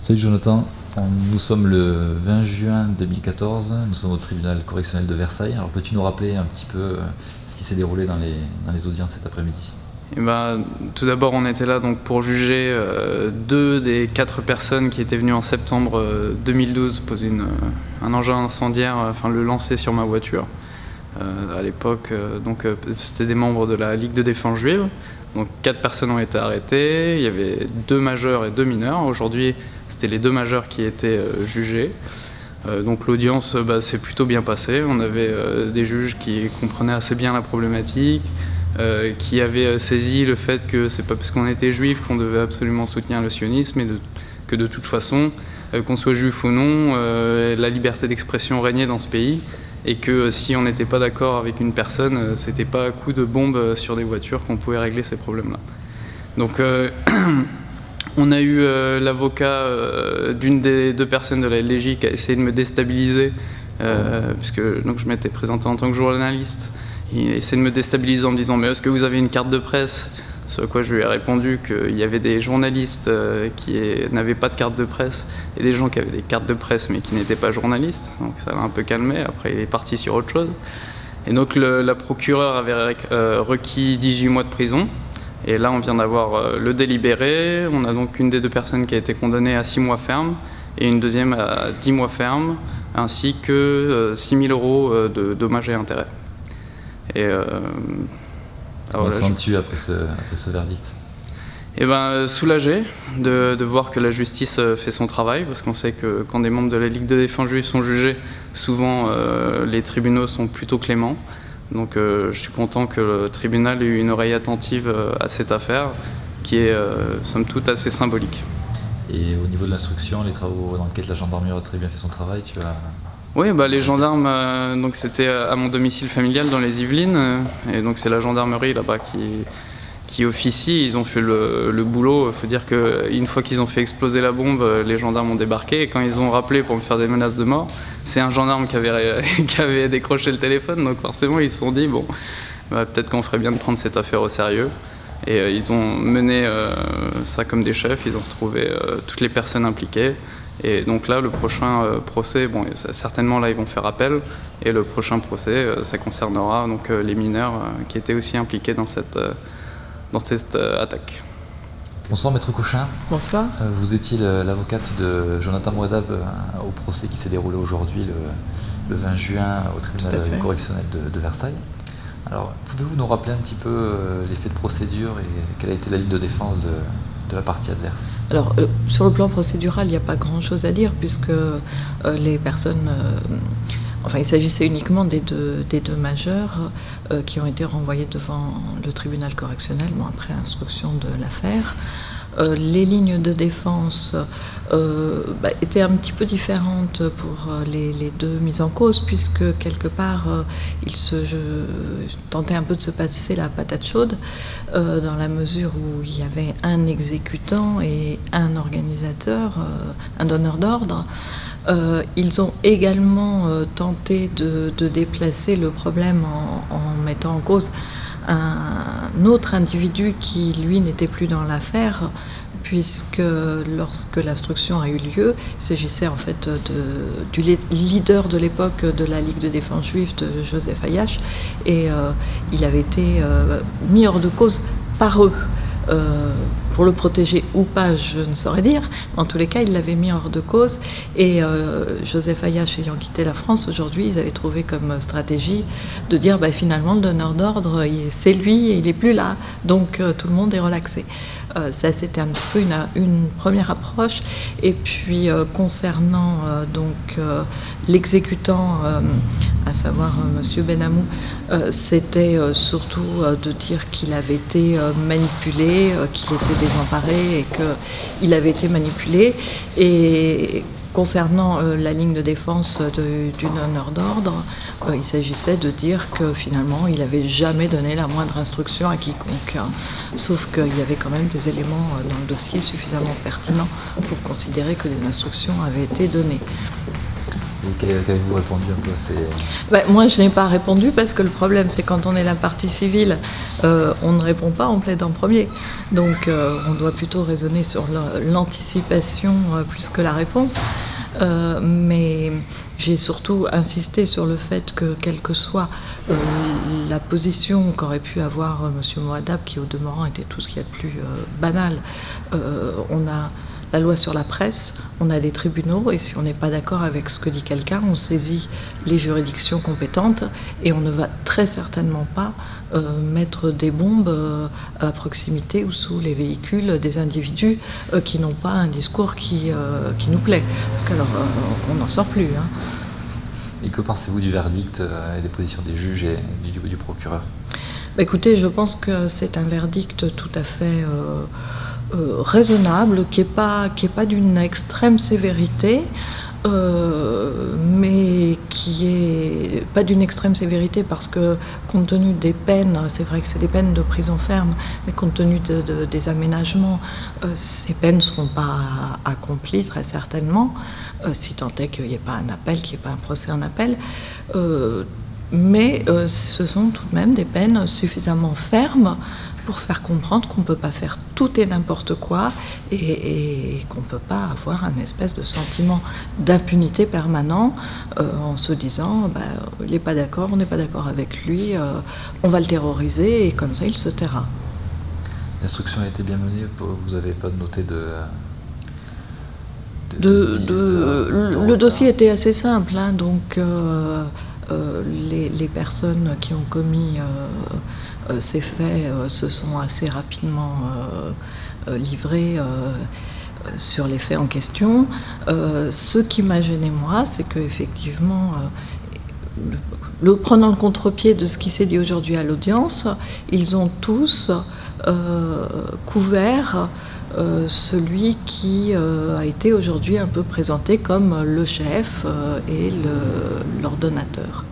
Salut Jonathan, nous sommes le 20 juin 2014, nous sommes au tribunal correctionnel de Versailles. Alors peux-tu nous rappeler un petit peu ce qui s'est déroulé dans les audiences cet après-midi? Tout d'abord, on était là donc, pour juger 2 des 4 personnes qui étaient venues en septembre 2012 poser un engin incendiaire, le lancer sur ma voiture. À l'époque, c'était des membres de la Ligue de défense juive. Donc 4 personnes ont été arrêtées, il y avait 2 majeurs et 2 mineurs. Aujourd'hui, c'était les 2 majeurs qui étaient jugés. Donc l'audience s'est plutôt bien passée. On avait des juges qui comprenaient assez bien la problématique, qui avaient saisi le fait que c'est pas parce qu'on était juif qu'on devait absolument soutenir le sionisme et que de toute façon, qu'on soit juif ou non, la liberté d'expression régnait dans ce pays et que si on n'était pas d'accord avec une personne, c'était pas à coup de bombe sur des voitures qu'on pouvait régler ces problèmes-là. Donc on a eu l'avocat d'une des 2 personnes de la LDJ qui a essayé de me déstabiliser, puisque donc, je m'étais présenté en tant que journaliste. Il a essayé de me déstabiliser en me disant « Mais est-ce que vous avez une carte de presse ?» Ce à quoi je lui ai répondu qu'il y avait des journalistes qui n'avaient pas de carte de presse et des gens qui avaient des cartes de presse mais qui n'étaient pas journalistes. Donc ça l'a un peu calmé, après il est parti sur autre chose. Et donc la procureure avait requis 18 mois de prison. Et là on vient d'avoir le délibéré. On a donc une des 2 personnes qui a été condamnée à 6 mois ferme et une deuxième à 10 mois ferme, ainsi que 6 000 € de dommages et intérêts. Comment sens-tu après ce verdict? Soulagé de voir que la justice fait son travail, parce qu'on sait que quand des membres de la Ligue de défense juive sont jugés, souvent les tribunaux sont plutôt cléments. Donc je suis content que le tribunal ait eu une oreille attentive à cette affaire, qui est somme toute assez symbolique. Et au niveau de l'instruction, les travaux d'enquête, la gendarmerie a très bien fait son travail, Oui, les gendarmes, donc c'était à mon domicile familial dans les Yvelines, et donc c'est la gendarmerie là-bas qui officie. Ils ont fait le boulot. Il faut dire qu'une fois qu'ils ont fait exploser la bombe, les gendarmes ont débarqué, et quand ils ont rappelé pour me faire des menaces de mort, c'est un gendarme qui avait décroché le téléphone, donc forcément ils se sont dit peut-être qu'on ferait bien de prendre cette affaire au sérieux. Et ils ont mené ça comme des chefs, ils ont retrouvé toutes les personnes impliquées. Et donc là, le prochain procès, certainement là ils vont faire appel, et le prochain procès, ça concernera donc les mineurs qui étaient aussi impliqués dans cette attaque. Bonsoir Maître Cochin. Bonsoir. Vous étiez l'avocate de Jonathan Moazab au procès qui s'est déroulé aujourd'hui le 20 juin au tribunal correctionnel de Versailles. Alors, pouvez-vous nous rappeler un petit peu les faits de procédure et quelle a été la ligne de défense de la partie adverse? Alors, sur le plan procédural, il n'y a pas grand-chose à dire puisque les personnes... il s'agissait uniquement des deux majeurs qui ont été renvoyés devant le tribunal correctionnel, après instruction de l'affaire. Les lignes de défense étaient un petit peu différentes pour les 2 mises en cause, puisque quelque part ils tentaient un peu de se passer la patate chaude, dans la mesure où il y avait un exécutant et un organisateur, un donneur d'ordre. Ils ont également tenté de déplacer le problème en mettant en cause un autre individu qui, lui, n'était plus dans l'affaire, puisque lorsque l'instruction a eu lieu, il s'agissait en fait du leader de l'époque de la Ligue de défense juive, de Joseph Hayash, et il avait été mis hors de cause par eux. Pour le protéger ou pas, je ne saurais dire. En tous les cas, ils l'avaient mis hors de cause. Et Joseph Hayash ayant quitté la France, aujourd'hui, ils avaient trouvé comme stratégie de dire finalement, le donneur d'ordre, c'est lui et il n'est plus là. Donc tout le monde est relaxé. Ça, c'était un petit peu une première approche. Et puis, concernant l'exécutant, à savoir Monsieur Benamou, c'était surtout de dire qu'il avait été manipulé, qu'il était désemparé et qu'il avait été manipulé. Et concernant la ligne de défense du donneur d'ordre, il s'agissait de dire que finalement il n'avait jamais donné la moindre instruction à quiconque, sauf qu'il y avait quand même des éléments dans le dossier suffisamment pertinents pour considérer que les instructions avaient été données. qu'avez-vous répondu un peu Moi, je n'ai pas répondu parce que le problème, c'est quand on est la partie civile, on ne répond pas, on plaide en premier. Donc, on doit plutôt raisonner sur l'anticipation plus que la réponse. Mais j'ai surtout insisté sur le fait que, quelle que soit la position qu'aurait pu avoir M. Moadab, qui au demeurant était tout ce qu'il y a de plus banal, on a la loi sur la presse, on a des tribunaux, et si on n'est pas d'accord avec ce que dit quelqu'un, on saisit les juridictions compétentes, et on ne va très certainement pas mettre des bombes à proximité ou sous les véhicules des individus qui n'ont pas un discours qui nous plaît. Parce qu'alors, on n'en sort plus. Hein. Et que pensez-vous du verdict et des positions des juges et du procureur ? Écoutez, je pense que c'est un verdict tout à fait raisonnable, qui n'est pas d'une extrême sévérité, mais qui est pas d'une extrême sévérité parce que, compte tenu des peines, c'est vrai que c'est des peines de prison ferme, mais compte tenu des aménagements, ces peines ne seront pas accomplies très certainement, si tant est qu'il n'y ait pas un appel, qu'il n'y ait pas un procès en appel. Mais ce sont tout de même des peines suffisamment fermes pour faire comprendre qu'on ne peut pas faire tout et n'importe quoi et qu'on ne peut pas avoir un espèce de sentiment d'impunité permanent en se disant il n'est pas d'accord, on n'est pas d'accord avec lui, on va le terroriser et comme ça il se taira. L'instruction a été bien menée, vous n'avez pas noté le dossier était assez simple, hein, donc les personnes qui ont commis ces faits se sont assez rapidement livrées sur les faits en question. Ce qui m'a gêné, moi, c'est qu'effectivement, prenant le contre-pied de ce qui s'est dit aujourd'hui à l'audience, ils ont tous couvert celui qui a été aujourd'hui un peu présenté comme le chef et l'ordonnateur.